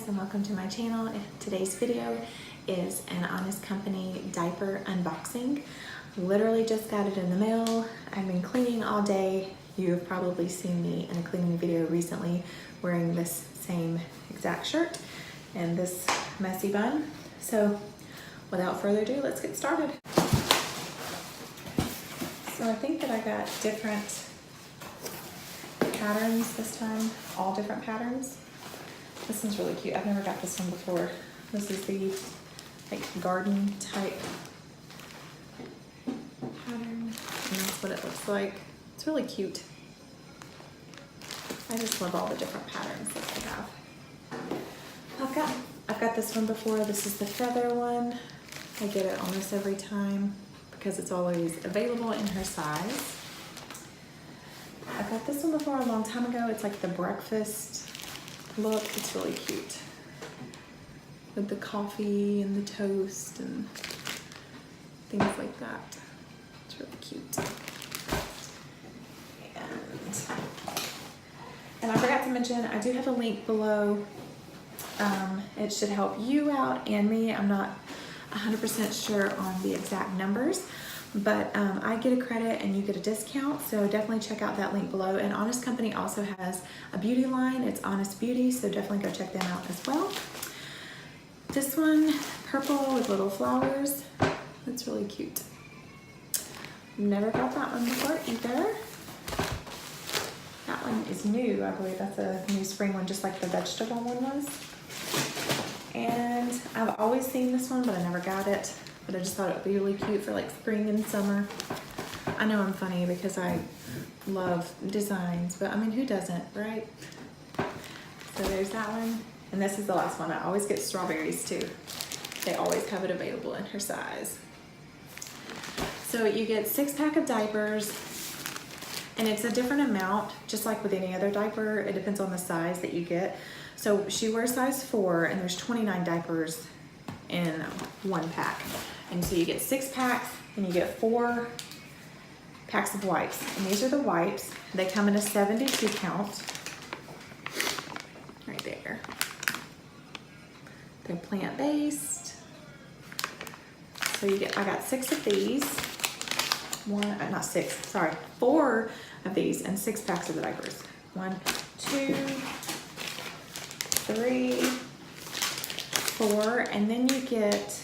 guys, and welcome to my channel. Today's video is an Honest Company diaper unboxing. Literally just got it in the mail. I've been cleaning all day. You've probably seen me in a cleaning video recently wearing this same exact shirt and this messy bun. So without further ado, let's get started. So I think that I got different patterns this time, all different patterns. This one's really cute. I've never got this one before. This is the like garden type pattern, and that's what it looks like. It's really cute. I just love all the different patterns that they have. I've got this one before. This is the feather one. I get it almost every time because it's always available in her size. I got this one before a long time ago. It's like the breakfast look. It's really cute with the coffee and the toast and things like that. It's really cute. And I forgot to mention, I do have a link below. It should help you out and me. I'm not 100% sure on the exact numbers, but I get a credit and you get a discount, so definitely check out that link below. And Honest Company also has a beauty line. It's Honest Beauty, so definitely go check them out as well. This one, purple with little flowers. That's really cute. Never got that one before either. That one is new, I believe. That's a new spring one, just like the vegetable one was. And I've always seen this one, but I never got it. But I just thought it would be really cute for like spring and summer. I know I'm funny because I love designs, but I mean, who doesn't, right? So there's that one. And this is the last one. I always get strawberries too. They always have it available in her size. So you get 6-pack of diapers, and it's a different amount, just like with any other diaper. It depends on the size that you get. So she wears size 4, and there's 29 diapers in one pack. And so you get 6 packs, and you get 4 packs of wipes. And these are the wipes. They come in a 72 count. Right there. They're plant-based. So you get, I got 6 of these. 4 of these and 6 packs of the diapers. 1, 2, 3, 4, and then you get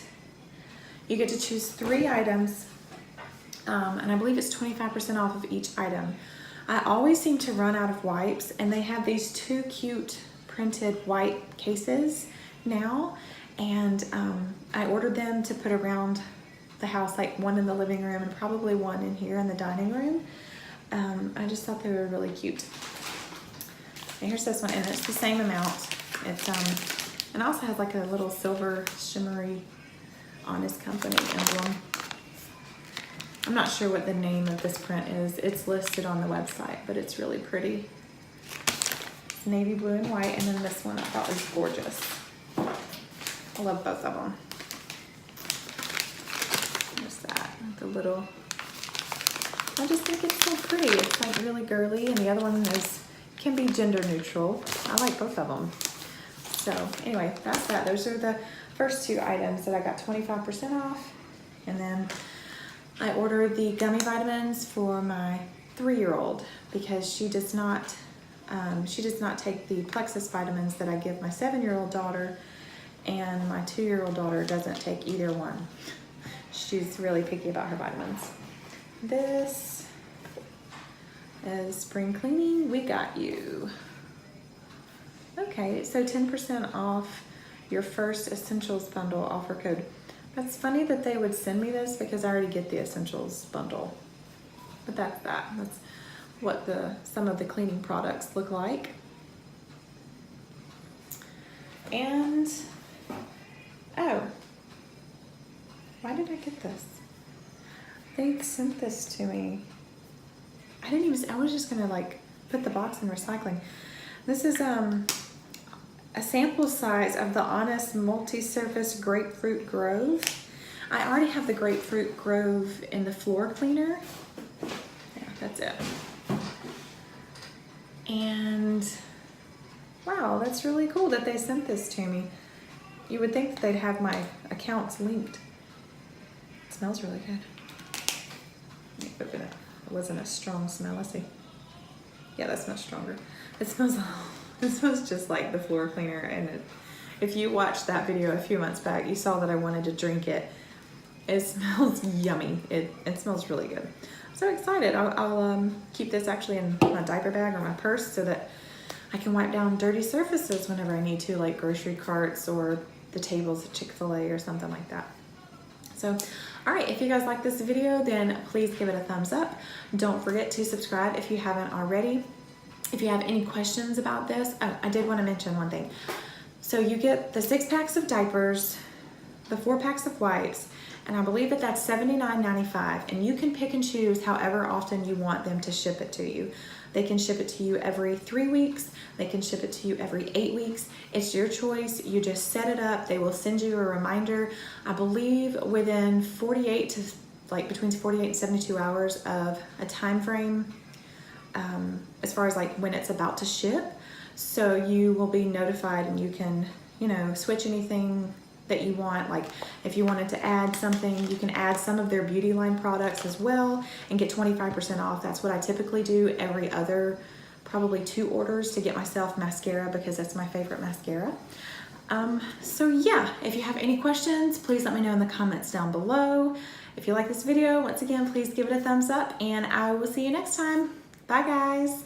to choose 3 items, and I believe it's 25% off of each item. I always seem to run out of wipes, and they have these 2 cute printed white cases now, and I ordered them to put around the house, like one in the living room and probably one in here in the dining room. I just thought they were really cute. And here's this one, and it's the same amount. It's and also has like a little silver shimmery Honest Company emblem. I'm not sure what the name of this print is. It's listed on the website, but it's really pretty. It's navy blue and white, and then this one I thought was gorgeous. I love both of them. There's that, the little, I just think it's so pretty. It's like really girly, and the other one can be gender neutral. I like both of them. So anyway, that's that. Those are the first 2 items that I got 25% off. And then I ordered the gummy vitamins for my 3-year-old because she does not take the Plexus vitamins that I give my 7-year-old daughter, and my 2-year-old daughter doesn't take either one. She's really picky about her vitamins. This is spring cleaning. We got you. Okay, so 10% off your first essentials bundle offer code. That's funny that they would send me this because I already get the essentials bundle. But that's that. That's what some of the cleaning products look like. And oh, why did I get this? They sent this to me. I was just gonna like put the box in recycling. This is a sample size of the Honest Multi-Surface Grapefruit Grove. I already have the Grapefruit Grove in the floor cleaner. Yeah, that's it. And Wow, that's really cool that they sent this to me. You would think that they'd have my accounts linked. It smells really good. Let me open it. It wasn't a strong smell. Let's see. Yeah, that's much stronger. It smells just like the floor cleaner. And if you watched that video a few months back, you saw that I wanted to drink it. It smells yummy. It smells really good. I'm so excited. I'll keep this actually in my diaper bag or my purse so that I can wipe down dirty surfaces whenever I need to, like grocery carts or the tables at Chick-fil-A or something like that. So, all right, if you guys like this video, then please give it a thumbs up. Don't forget to subscribe if you haven't already. If you have any questions about this, oh, I did want to mention one thing. So you get the 6 packs of diapers, the 4 packs of wipes, and I believe that that's $79.95, and you can pick and choose however often you want them to ship it to you. They can ship it to you every 3 weeks. They can ship it to you every 8 weeks. It's your choice. You just set it up. They will send you a reminder, I believe within 48 to like between 48 and 72 hours of a time frame as far as like when it's about to ship. So you will be notified and you can, you know, switch anything that you want. Like if you wanted to add something, you can add some of their beauty line products as well and get 25% off. That's what I typically do every other, probably 2 orders to get myself mascara because that's my favorite mascara. So yeah, if you have any questions, please let me know in the comments down below. If you like this video, once again, please give it a thumbs up and I will see you next time. Bye guys.